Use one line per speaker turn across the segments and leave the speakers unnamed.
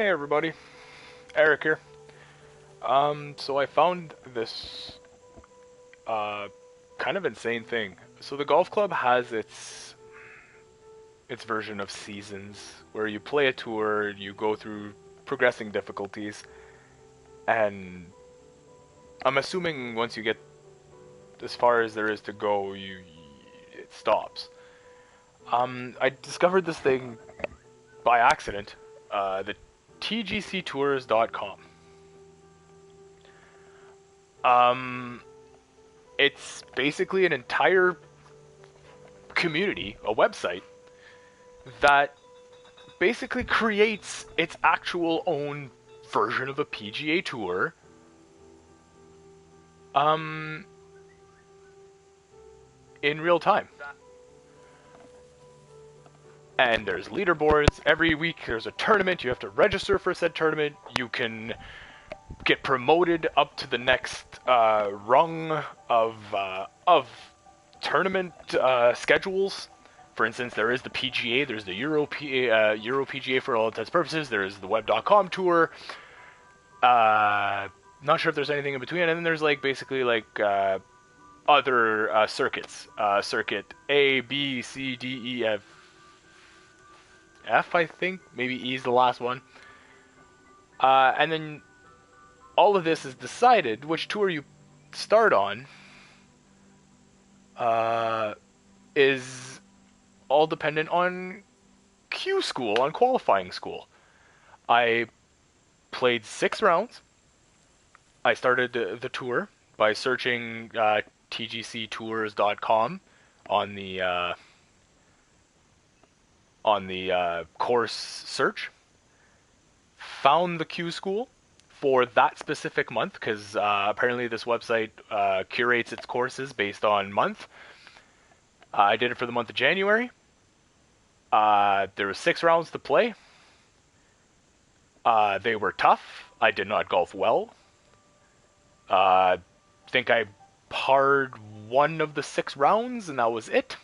Hey everybody, Eric here. So I found this uh, kind of insane thing. So the golf club has its version of seasons where you play a tour, you go through progressing difficulties, and I'm assuming once you get as far as there is to go, it stops. I discovered this thing by accident, the TGCTours.com. Um, it's basically an entire community, a website, that basically creates its actual own version of a PGA Tour. Um, in real time. And there's leaderboards. Every week there's a tournament. You have to register for said tournament. You can get promoted up to the next rung of tournament schedules. For instance, there is the PGA, there's the Euro PGA for all intents and purposes. There's the Web.com tour. Not sure if there's anything in between. And then there's basically other circuits. Circuit A, B, C, D, E, F, I think. Maybe E is the last one. And then all of this is decided which tour you start on is all dependent on Q school, on qualifying school. I played 6 rounds. I started the tour by searching tgctours.com on the course search. Found the Q school for that specific month because apparently this website curates its courses based on month. I did it for the month of January. There were 6 rounds to play. They were tough. I did not golf well. Think I parred 1 of the 6 rounds, and that was it.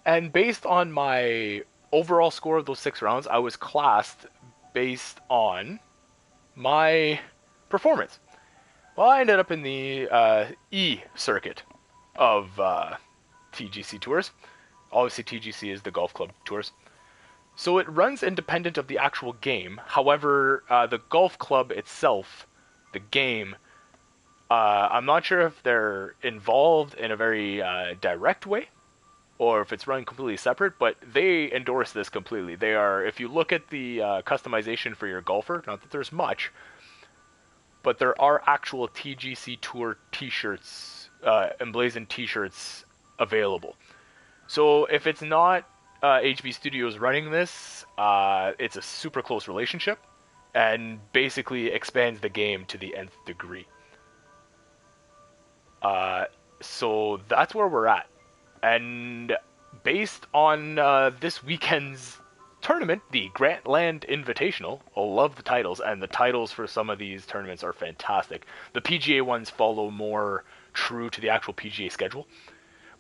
And based on my overall score of those 6 rounds, I was classed based on my performance. Well, I ended up in the E circuit of TGC Tours. Obviously, TGC is the golf club tours. So it runs independent of the actual game. However, the golf club itself, the game, I'm not sure if they're involved in a very direct way or if it's run completely separate, but they endorse this completely. They are, if you look at the customization for your golfer, not that there's much, but there are actual TGC Tour t-shirts, emblazoned t-shirts available. So if it's not HB Studios running this, it's a super close relationship and basically expands the game to the nth degree. So that's where we're at. And based on this weekend's tournament, the Grantland Invitational, I love the titles, and the titles for some of these tournaments are fantastic. The PGA ones follow more true to the actual PGA schedule.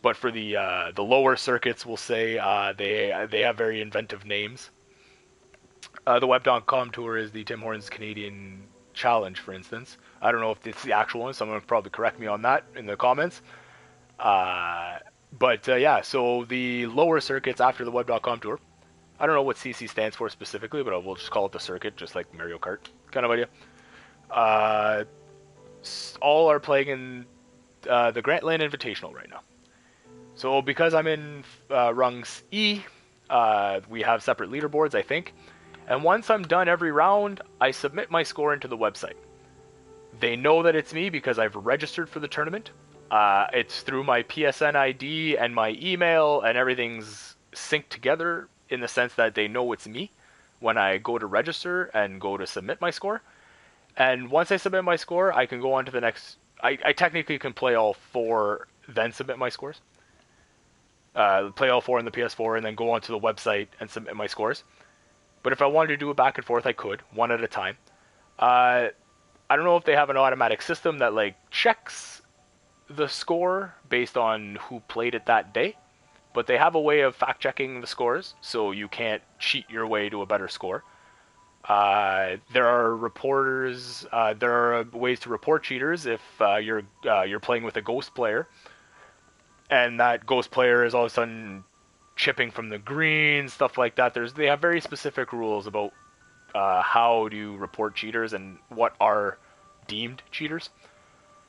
But for the lower circuits, we'll say, they have very inventive names. The Web.com tour is the Tim Hortons Canadian Challenge, for instance. I don't know if it's the actual one. Someone will probably correct me on that in the comments. But yeah, so the lower circuits after the Web.com tour. I don't know what CC stands for specifically, but we'll just call it the circuit, just like Mario Kart kind of idea. All are playing in the Grantland Invitational right now. So because I'm in rungs E, we have separate leaderboards, I think. And once I'm done every round, I submit my score into the website. They know that it's me because I've registered for the tournament. It's through my PSN ID and my email, and everything's synced together in the sense that they know it's me when I go to register and go to submit my score. And once I submit my score, I can go on to the next... I technically can play all 4, then submit my scores. Play all 4 on the PS4 and then go onto the website and submit my scores. But if I wanted to do it back and forth, I could, one at a time. I don't know if they have an automatic system that checks the score based on who played it that day, but they have a way of fact checking the scores, so you can't cheat your way to a better score. There are reporters. There are ways to report cheaters if you're playing with a ghost player, and that ghost player is all of a sudden chipping from the green, stuff like that. They have very specific rules about how to report cheaters and what are deemed cheaters.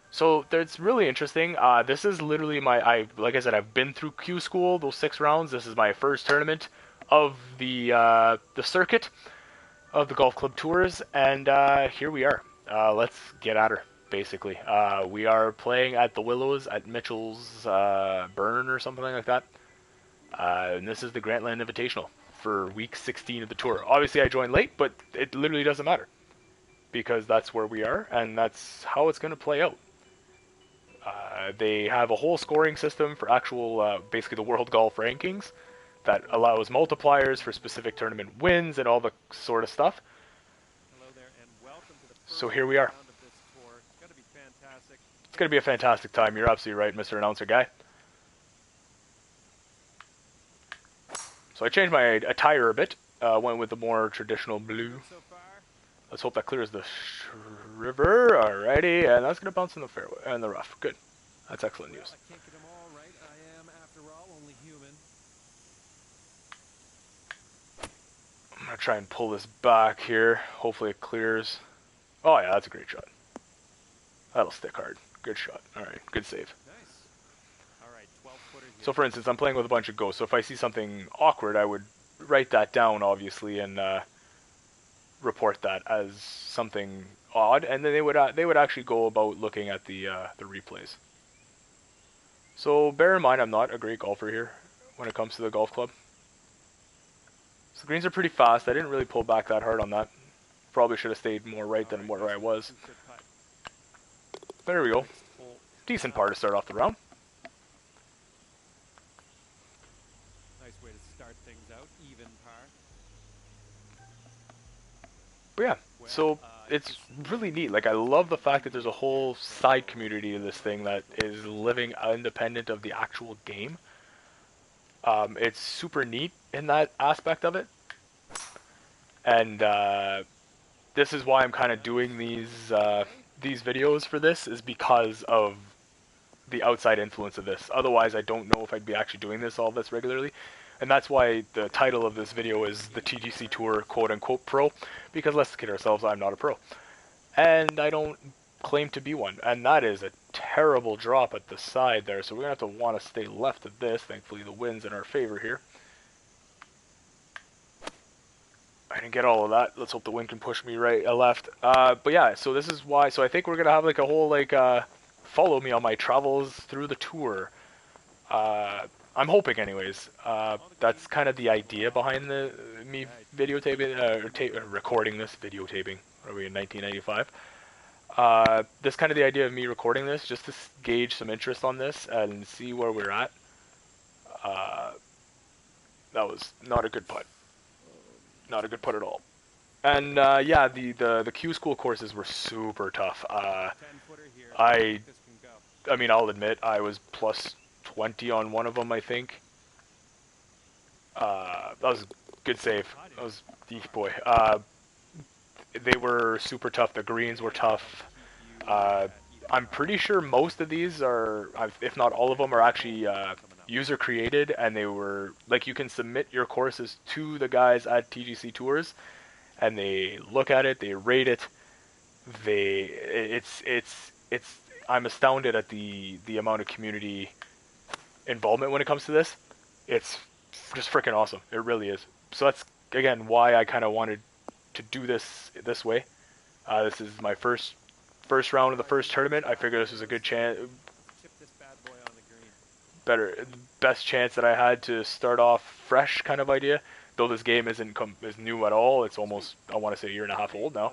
So that's really interesting. This is literally like I said, I've been through Q school, those 6 rounds. This is my first tournament of the circuit of the golf club tours, and here we are. Let's get at her. Basically, we are playing at the Willows at Mitchell's Burn or something like that. And this is the Grantland Invitational for week 16 of the tour. Obviously, I joined late, but it literally doesn't matter because that's where we are, and that's how it's going to play out. They have a whole scoring system for actual, basically the World Golf Rankings that allows multipliers for specific tournament wins and all the sort of stuff. So here we are. It's going to be a fantastic time. You're absolutely right, Mr. Announcer Guy. So I changed my attire a bit. Went with the more traditional blue. Let's hope that clears the river. Alrighty, and that's going to bounce in the fairway and the rough. Good. That's excellent news. I'm going to try and pull this back here. Hopefully it clears. Oh yeah, that's a great shot. That'll stick hard. Good shot. Alright, good save. So for instance, I'm playing with a bunch of ghosts, so if I see something awkward, I would write that down, obviously, and report that as something odd, and then they would actually go about looking at the replays. So bear in mind, I'm not a great golfer here when it comes to the golf club. So the greens are pretty fast. I didn't really pull back that hard on that. Probably should have stayed more right than where I was. There we go. Decent par to start off the round.
Nice way to start things out, even par.
But yeah, so it's really neat. Like, I love the fact that there's a whole side community to this thing that is living independent of the actual game. It's super neat in that aspect of it. And this is why I'm kind of doing these videos for this, is because of the outside influence of this. Otherwise, I don't know if I'd be actually doing all this regularly. And that's why the title of this video is the TGC Tour quote-unquote pro, because let's kid ourselves, I'm not a pro. And I don't claim to be one. And that is a terrible drop at the side there, so we're going to have to want to stay left of this. Thankfully, the wind's in our favor here. I didn't get all of that. Let's hope the wind can push me left. But yeah, so this is why. So I think we're going to have like a whole, like, follow me on my travels through the tour. I'm hoping, anyways. That's kind of the idea behind me videotaping, recording this, videotaping. What are we in 1995? This kind of the idea of me recording this, just to gauge some interest on this and see where we're at. That was not a good putt. Not a good putt at all. And yeah, the Q school courses were super tough. I mean, I'll admit I was plus 20 on one of them, I think. That was a good save. That was, boy. They were super tough. The greens were tough. I'm pretty sure most of these are, if not all of them, are actually user created, and they were, like, you can submit your courses to the guys at TGC Tours, and they look at it, they rate it. I'm astounded at the amount of community involvement when it comes to this. It's just freaking awesome. It really is. So that's, again, why I kind of wanted to do this way. This is my first round of the first tournament. I figured this was a good chance, best chance that I had to start off fresh, kind of idea. Though this game is new at all. It's almost, I want to say, a year and a half old now.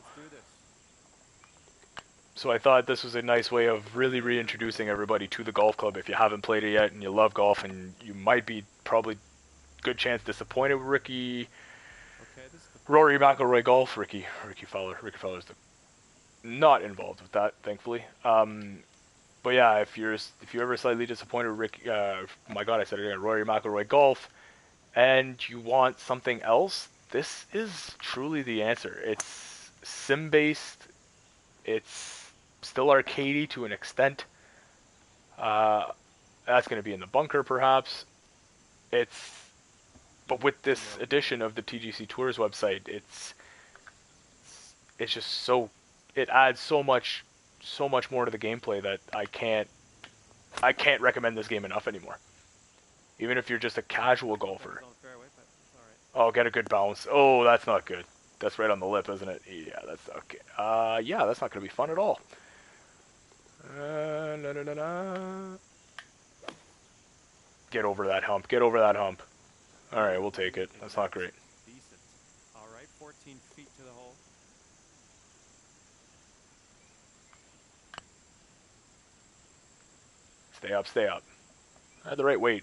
So I thought this was a nice way of really reintroducing everybody to the golf club. If you haven't played it yet and you love golf, and you might be probably good chance disappointed with Rory McIlroy golf. Ricky Fowler's not involved with that, thankfully. But yeah, if you're ever slightly disappointed with my God, I said it again, Rory McIlroy golf, and you want something else, this is truly the answer. It's sim based. It's still arcadey to an extent. Uh, that's going to be in the bunker, perhaps. It's but with this edition of the TGC Tours website, it's just so it adds so much more to the gameplay that I can't recommend this game enough anymore. Even if you're just a casual golfer. Oh, get a good bounce. Oh, that's not good. That's right on the lip, isn't it? Yeah, that's okay. Yeah, that's not gonna be fun at all. Na, na, na, na. Get over that hump. Get over that hump. All right, we'll take it. That's not great.
Decent. All right, 14 feet to the hole.
Stay up, stay up. I had the right weight.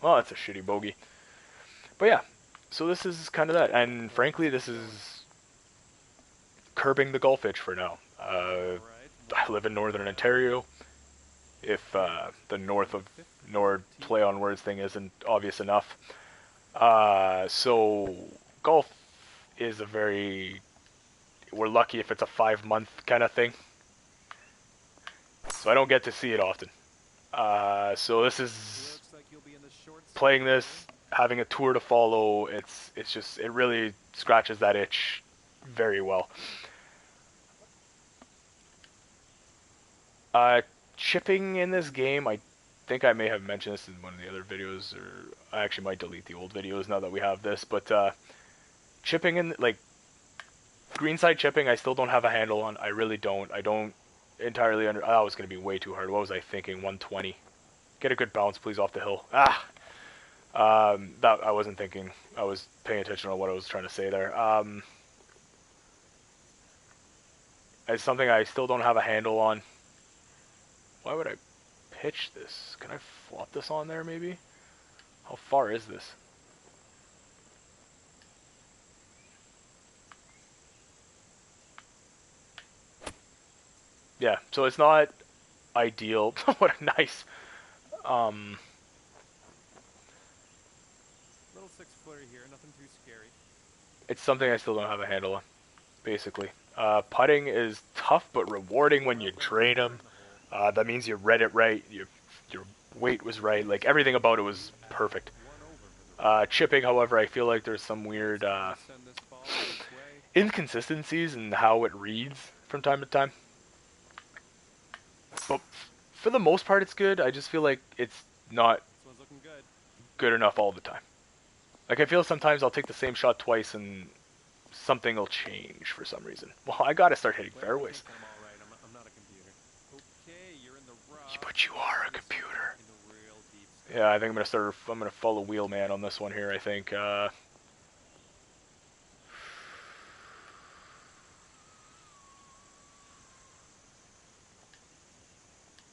Oh, that's a shitty bogey. But yeah, so this is kind of that. And frankly, this is curbing the golf itch for now. I live in northern Ontario. If the north of Nord play on words thing isn't obvious enough. So golf is a very, we're lucky if it's a 5 month kind of thing. So I don't get to see it often. So this is playing this, having a tour to follow. It's just, it really scratches that itch very well. Chipping in this game, I think I may have mentioned this in one of the other videos, or I actually might delete the old videos now that we have this, but chipping in, like, greenside chipping, I still don't have a handle on. I really don't. I don't entirely that was going to be way too hard. What was I thinking? 120. Get a good bounce, please, off the hill. That I wasn't thinking. I was paying attention to what I was trying to say there. It's something I still don't have a handle on. Why would I pitch this? Can I flop this on there, maybe? How far is this? Yeah, so it's not ideal. What a nice...
Little 6-footer here, nothing too scary.
It's something I still don't have a handle on, basically. Putting is tough but rewarding when you drain them. That means you read it right, your weight was right, like everything about it was perfect. Chipping, however, I feel like there's some weird inconsistencies in how it reads from time to time. But for the most part, it's good. I just feel like it's not good enough all the time. Like, I feel sometimes I'll take the same shot twice and something will change for some reason. Well, I gotta start hitting fairways. But you are a computer. Yeah, I think I'm gonna follow Wheelman on this one here, I think.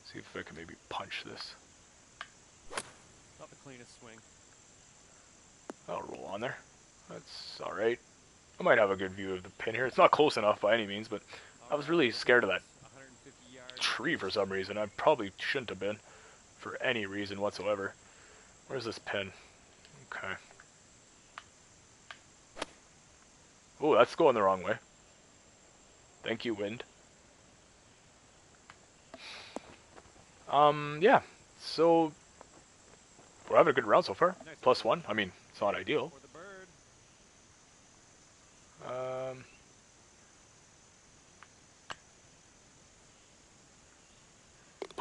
See if I can maybe punch this.
Not the cleanest swing.
I'll roll on there. That's alright. I might have a good view of the pin here. It's not close enough by any means, but I was really scared of that tree for some reason. I probably shouldn't have been for any reason whatsoever. Where's this pin? Okay. Oh, that's going the wrong way. Thank you, wind. Yeah. So we're having a good round so far. +1. I mean, it's not ideal.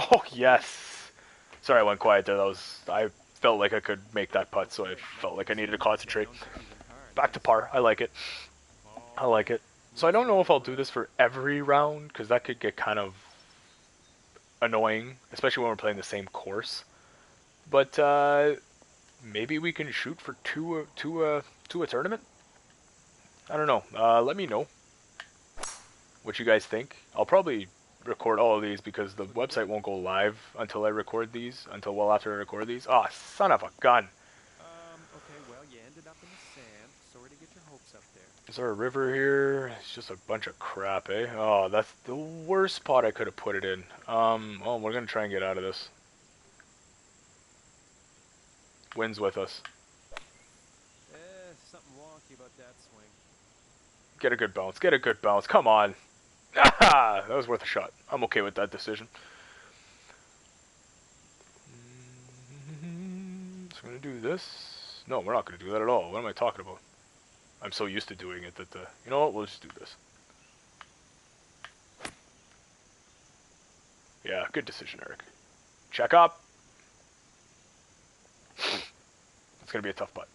Oh, yes. Sorry, I went quiet there. I felt like I could make that putt, so I felt like I needed to concentrate. Back to par. I like it. I like it. So I don't know if I'll do this for every round, because that could get kind of annoying, especially when we're playing the same course. But maybe we can shoot for to a tournament. I don't know. Let me know what you guys think. I'll probably record all of these because the website won't go live until I record these, until well after I record these. Ah, oh, son of a gun.
Okay, well, you ended up in the sand. Sorry to get your hopes up there.
Is there a river here? It's just a bunch of crap, eh? Oh, that's the worst spot I could have put it in. Well, we're gonna try and get out of this. Wind's with us.
Something wonky about that swing.
Get a good bounce. Get a good bounce. Come on. Ah, that was worth a shot. I'm okay with that decision. So I'm going to do this. No, we're not going to do that at all. What am I talking about? I'm so used to doing it that, you know what? We'll just do this. Yeah, good decision, Eric. Check up. It's going to be a tough putt.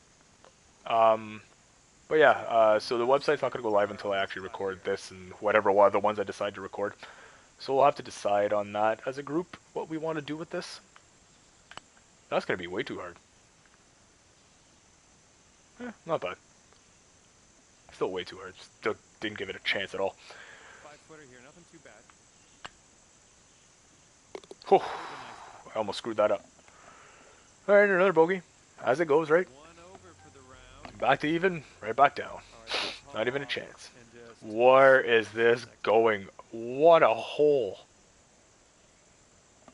But yeah, so the website's not going to go live until I actually record this and whatever the ones I decide to record. So we'll have to decide on that as a group what we want to do with this. That's going to be way too hard. Not bad. Still way too hard. Still didn't give it a chance at all.
5-footer here, nothing too bad.
Whew. I almost screwed that up. Alright, another bogey. As it goes, right?
1 over for the round.
Back to even, right back down.
Right,
Not even a chance.
and just
Where is this going? What a hole.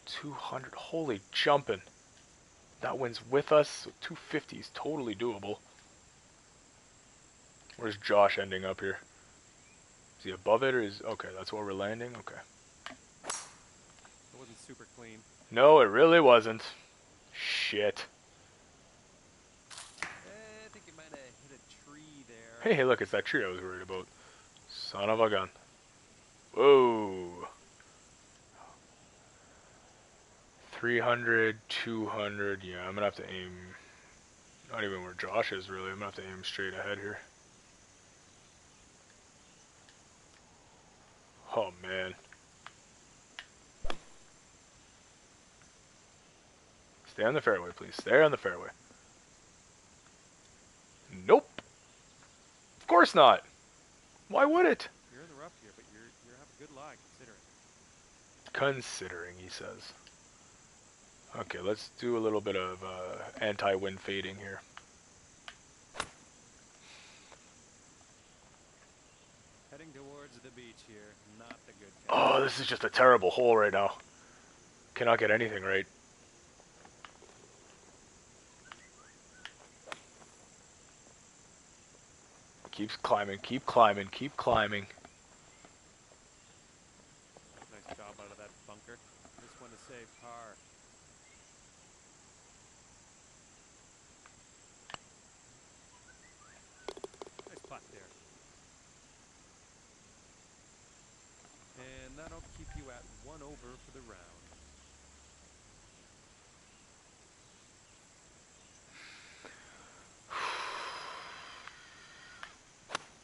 200. Holy jumping. That wins with us. So 250 is totally doable. Where's Josh ending up here? Is he above it or is... Okay, that's where we're landing? Okay.
It wasn't super clean.
No, it really wasn't. Shit.
I think you might have hit a tree there.
Hey, look, it's that tree I was worried about. Son of a gun. Whoa. 300, 200. Yeah, I'm going to have to aim... Not even where Josh is, really. I'm going to have to aim straight ahead here. Oh, man. Stay on the fairway, please. Stay on the fairway. Nope. Of course not. Why would it?
You're in the rough here, but you have a good lie considering.
Considering, he says. Okay, let's do a little bit of anti-wind fading here.
Heading towards the beach here, not the good
Oh, this is just a terrible hole right now. Cannot get anything right. Keeps climbing, keep climbing, keep climbing.
Nice job out of that bunker. This one to save par. Nice putt there. And that'll keep you at 1 over for the round.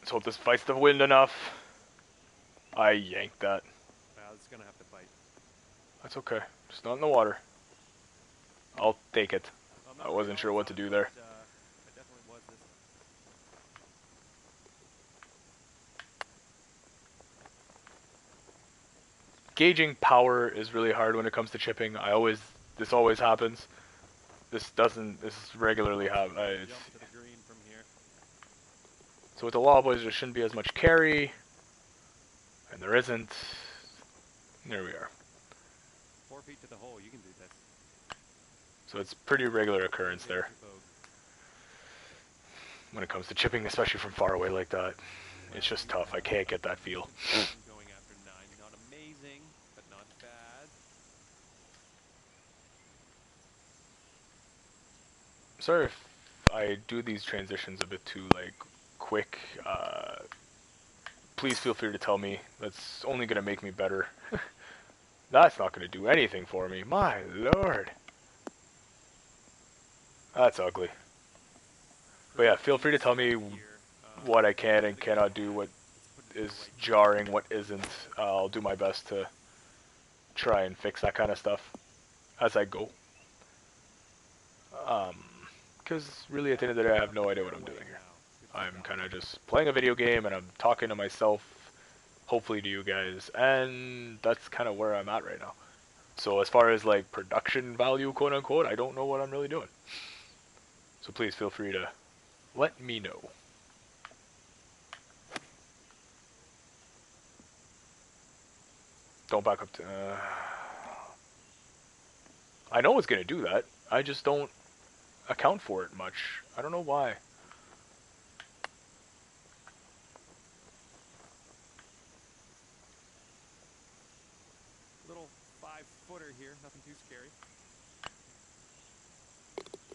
Let's hope this fights the wind enough. I yanked that.
Well, it's gonna have to bite.
That's okay. Just not in the water. I'll take it.
Well,
I wasn't sure what to do there.
It definitely was this.
Gauging power is really hard when it comes to chipping. This always happens. This regularly happens.
Jump to the green from here.
So with the law boys, there shouldn't be as much carry. And there isn't. There we are.
4 feet to the hole, you can do this.
So it's pretty regular occurrence there. When it comes to chipping, especially from far away like that. It's just tough. I can't get that feel.
Going after 9, not amazing, but not bad.
Sorry if I do these transitions a bit too quick. Please feel free to tell me. That's only gonna make me better. That's not gonna do anything for me. My lord. That's ugly. But yeah, feel free to tell me what I can and cannot do, what is jarring, what isn't. I'll do my best to try and fix that kind of stuff as I go. Because really at the end of the day I have no idea what I'm doing here. I'm kind of just playing a video game and I'm talking to myself, hopefully to you guys, and that's kind of where I'm at right now. So as far as like production value, quote unquote, I don't know what I'm really doing. So please feel free to let me know. Don't back up to... I know it's going to do that. I just don't account for it much. I don't know why.
5-footer here, nothing too scary.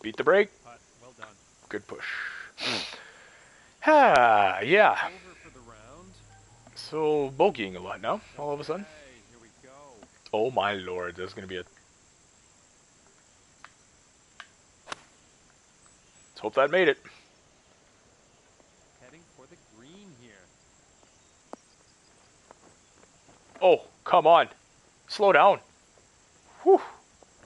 Beat the break.
Putt, well done.
Good push. Yeah.
Over for the round.
So, bogeying a lot now, all of a sudden.
Okay, here we go.
Oh my lord, there's going to be a... Let's hope that made it.
Heading for the green here.
Oh, come on. Slow down. Whew.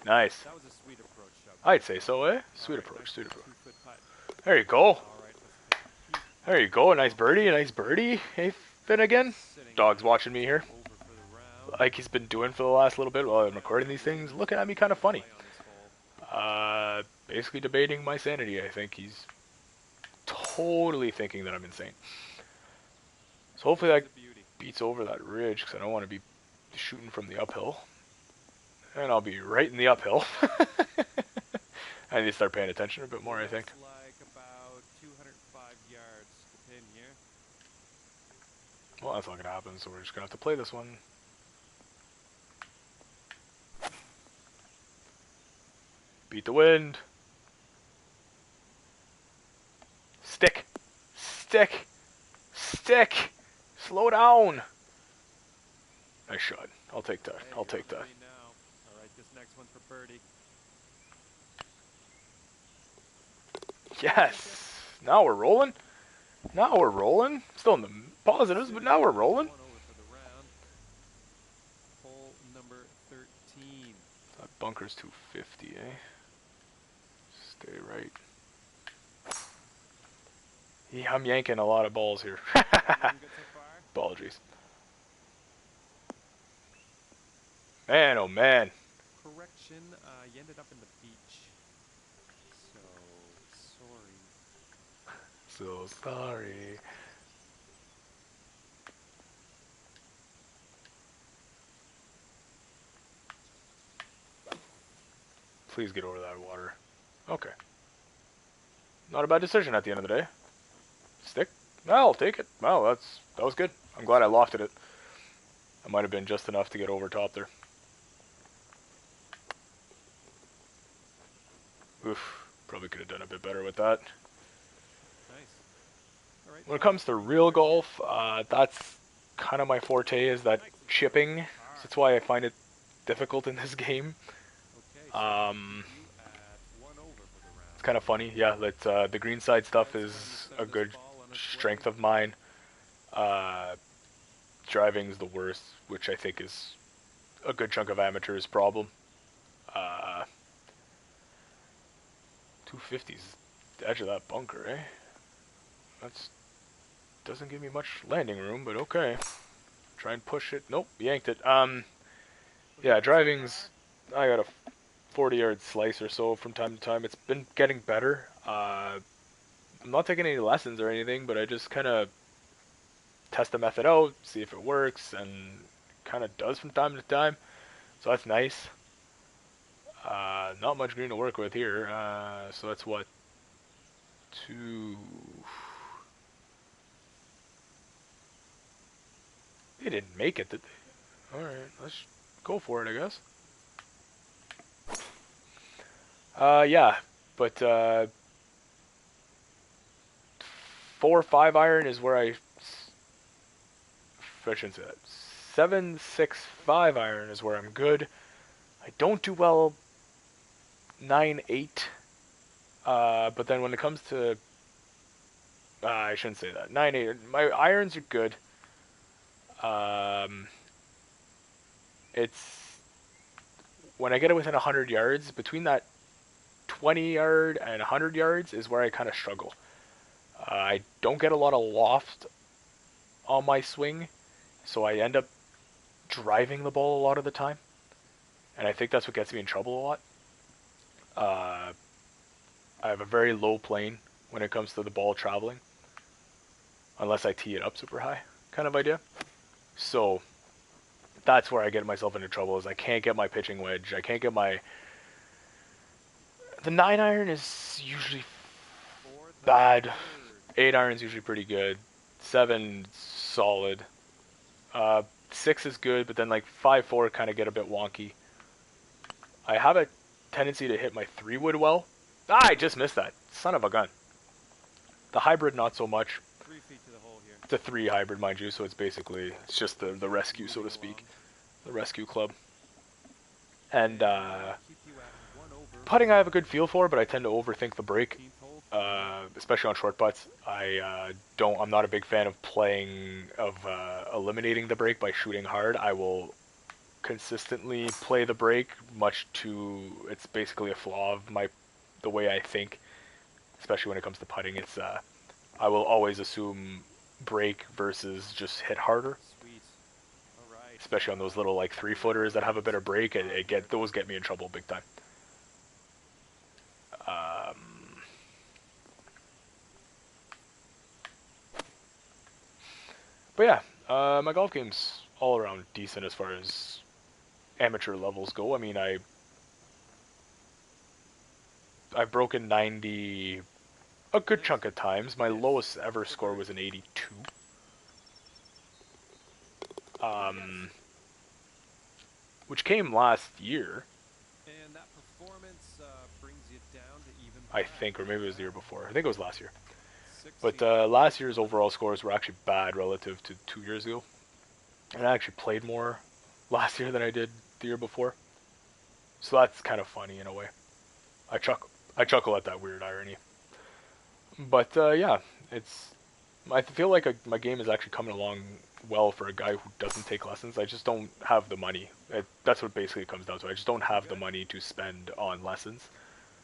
Nice.
That was a sweet approach shot.
I'd say so, eh? Sweet
Alright,
approach,
nice
sweet approach.
2-foot putt.
There you go.
Alright, let's take a
There you go. A nice birdie, a nice birdie. Hey, Finnegan.
Sitting
Dog's
at
watching me here.
over for the round.
Like he's been doing for the last little bit while I'm recording these things. Looking at me kind of funny.
Play on this hole.
Basically debating my sanity. I think he's totally thinking that I'm insane. So hopefully that
It's a beauty.
beats over that ridge, because I don't want to be shooting from the uphill. And I'll be right in the uphill. I need to start paying attention a bit more, I think.
Looks like about 205 yards to pin here.
Well, that's not going to happen, so we're just going to have to play this one. Beat the wind. Stick. Stick. Stick. Slow down. Nice shot. I'll take that.
Hey,
I'll take
you're
that.
on the green now. All right, this next one's for birdie.
Yes. Now we're rolling. Now we're rolling. Still in the positives, but now we're rolling.
One over for the round. Hole number 13.
That bunker's 250, eh? Stay right. Yeah, I'm yanking a lot of balls here.
Looking good so far.
Apologies. Man, oh man.
Correction, you ended up in the beach. So, sorry.
So sorry. Please get over that water. Okay. Not a bad decision at the end of the day. Stick? Well, I'll take it. Wow, that was good. I'm glad I lofted it. That might have been just enough to get over top there. Oof. Probably could have done a bit better with that.
Nice. All right.
When it comes to real golf, that's kind of my forte, is that chipping. So that's why I find it difficult in this game.
Okay, so you at 1 over for the round.
It's kind of funny. Yeah, the green side stuff is a good strength of mine. Driving's the worst, which I think is a good chunk of amateurs' problem. 250's the edge of that bunker, eh? That's doesn't give me much landing room, but okay. Try and push it. Nope, yanked it. Yeah, driving's, I got a 40-yard slice or so from time to time. It's been getting better. I'm not taking any lessons or anything, but I just kind of test the method out, see if it works, and kind of does from time to time. So that's nice. Not much green to work with here. So that's what, 2. They didn't make it, did they? Alright, let's go for it, I guess. Yeah, but 4-5 iron is where I shouldn't say that. 7-6-5 iron is where I'm good. I don't do well 9-8, but then when it comes to I shouldn't say that. 9-8, my irons are good. It's when I get it within 100 yards, between that 20 yard and 100 yards is where I kind of struggle. I don't get a lot of loft on my swing, so I end up driving the ball a lot of the time, and I think that's what gets me in trouble a lot. I have a very low plane when it comes to the ball traveling, unless I tee it up super high, kind of idea. So that's where I get myself into trouble, is I can't get my pitching wedge. I can't get my... The 9 iron is usually bad. 8 iron is usually pretty good. 7 solid. 6 is good, but then like 5-4 kind of get a bit wonky. I have a tendency to hit my 3-wood well. Ah, I just missed that. Son of a gun. The hybrid, not so much.
3 feet to the hole here.
It's a 3 hybrid, mind you, so it's just the rescue, so to speak. The rescue club. And
Keep you at 1 over.
putting I have a good feel for, but I tend to overthink the break.
15th hole.
Especially on short putts. I'm not a big fan of eliminating the break by shooting hard. I will consistently play the break, it's basically a flaw of the way I think, especially when it comes to putting. I will always assume break versus just hit harder,
Sweet. All right.
especially on those little like 3-footers that have a better break. Those get me in trouble big time. But yeah, my golf game's all around decent as far as amateur levels go. I mean, I've broken 90 a good chunk of times. My lowest ever score was an 82. Which came last year,
And that performance brings you down to even.
I think, or maybe it was the year before. I think it was last year.
16.
But last year's overall scores were actually bad relative to 2 years ago. And I actually played more last year than I did the year before. So that's kind of funny in a way. I chuckle at that weird irony. But yeah, I feel like my game is actually coming along well for a guy who doesn't take lessons. I just don't have the money. That's what basically it comes down to. I just don't have the money to spend on lessons.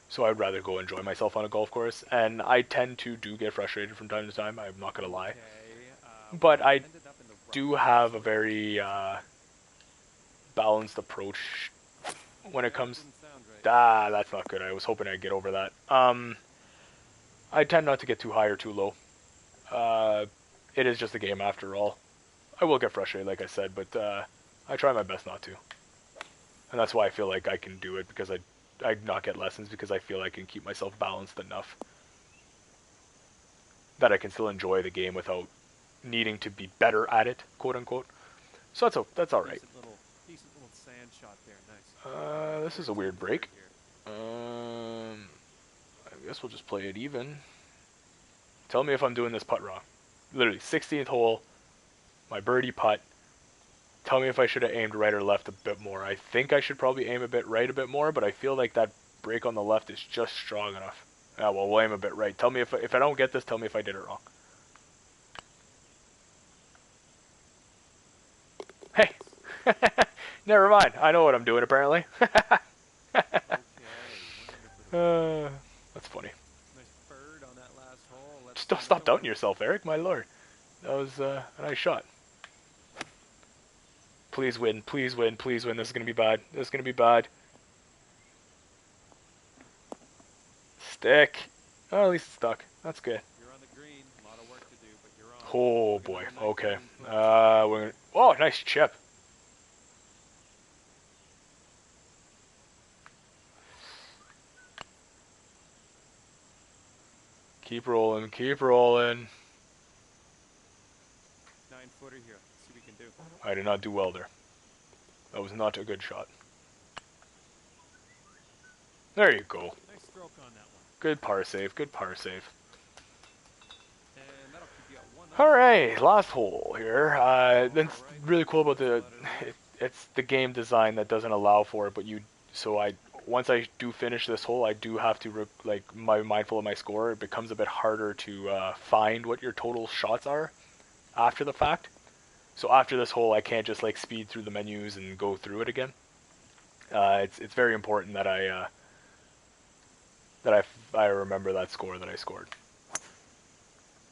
So I'd rather go enjoy myself on a golf course. And I tend to get frustrated from time to time. I'm not going to lie. But I do have a very balanced approach when it comes. That's not good. I was hoping I'd get over that. I tend not to get too high or too low. It is just a game after all. I will get frustrated, like I said, but I try my best not to. And that's why I feel like I can do it, because I not get lessons, because I feel I can keep myself balanced enough that I can still enjoy the game without needing to be better at it, quote unquote. So that's all right.
Decent little sand shot there. Nice.
This is a weird break. I guess we'll just play it even. Tell me if I'm doing this putt wrong. Literally, 16th hole, my birdie putt. Tell me if I should have aimed right or left a bit more. I think I should probably aim a bit right a bit more, but I feel like that break on the left is just strong enough. Yeah, well, we'll aim a bit right. Tell me if I don't get this, tell me if I did it wrong. Hey! Never mind. I know what I'm doing, apparently. That's funny.
Nice bird on that last hole.
Just don't stop doubting yourself, Eric. My lord. That was a nice shot. Please win. Please win. Please win. This is going to be bad. This is going to be bad. Stick. Oh, at least it's stuck. That's good.
You're on the green. A lot of work to do, but you're on.
Oh, boy. Okay. We're gonna... Oh, nice chip. Keep rolling. Keep rolling.
9-footer here. Let's see what we can do.
I did not do well there. That was not a good shot. There you go.
Nice stroke on that one.
Good par save. Good par save.
And that'll keep you at 1
All right, last hole here. That's really cool about it's the game design that doesn't allow for it, but once I do finish this hole, I do have to mindful of my score. It becomes a bit harder to find what your total shots are after the fact. So after this hole, I can't just speed through the menus and go through it again. It's very important that I remember that score that I scored.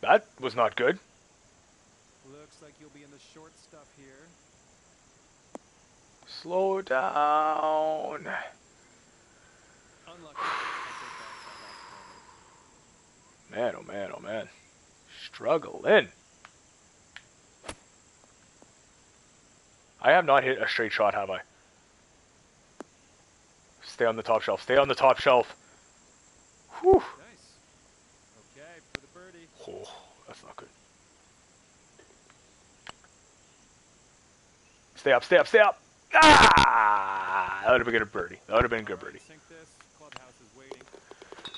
That was not good.
Looks like you'll be in the short stuff here.
Slow down.
Unlucky.
Man, oh man, oh man. Struggling. I have not hit a straight shot, have I? Stay on the top shelf. Stay on the top shelf. Whew.
Nice. Okay, for the birdie.
Oh, that's not good. Stay up, stay up, stay up. Ah! that would have been a good birdie. That would have been a good
All right,
birdie.
sink this. Clubhouse is waiting.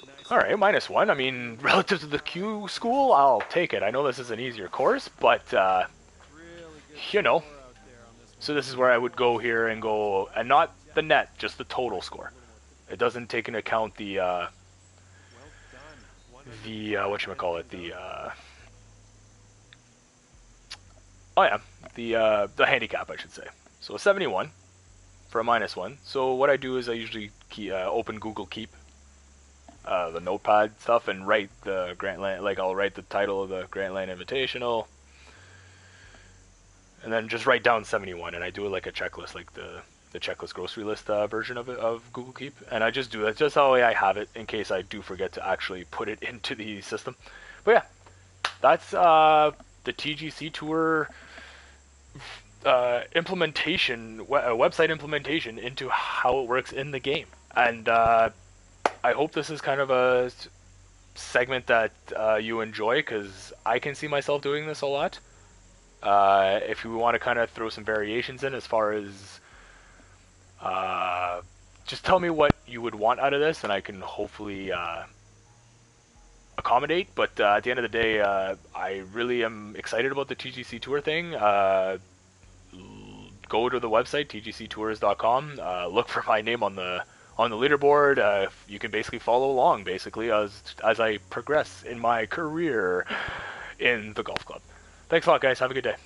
Nice
All right,
one.
-1. I mean, relative to the Q school, I'll take it. I know this is an easier course, but
Really good
you know.
score out there on this
So
one.
this is where I would go here and go, and not the net, just the total score. It doesn't take into account
Well done. One under
the
par
what you call it,
evens
the
out.
oh yeah, the handicap, I should say. So a 71 for a -1. So what I do is I usually open Google Keep, the notepad stuff, and write the Grantland. Like I'll write the title of the Grantland Invitational, and then just write down 71, and I do it like a checklist, like the checklist grocery list version of it of Google Keep, and I just do that just how I have it in case I do forget to actually put it into the system. But yeah, that's the TGC Tour implementation, website implementation into how it works in the game, and I hope this is kind of a segment that you enjoy because I can see myself doing this a lot. If you want to kind of throw some variations in as far as just tell me what you would want out of this, and I can hopefully accommodate. But at the end of the day, I really am excited about the TGC Tour thing. Go to the website tgctours.com. Look for my name on the leaderboard. You can basically follow along, basically as I progress in my career in the golf club. Thanks a lot, guys. Have a good day.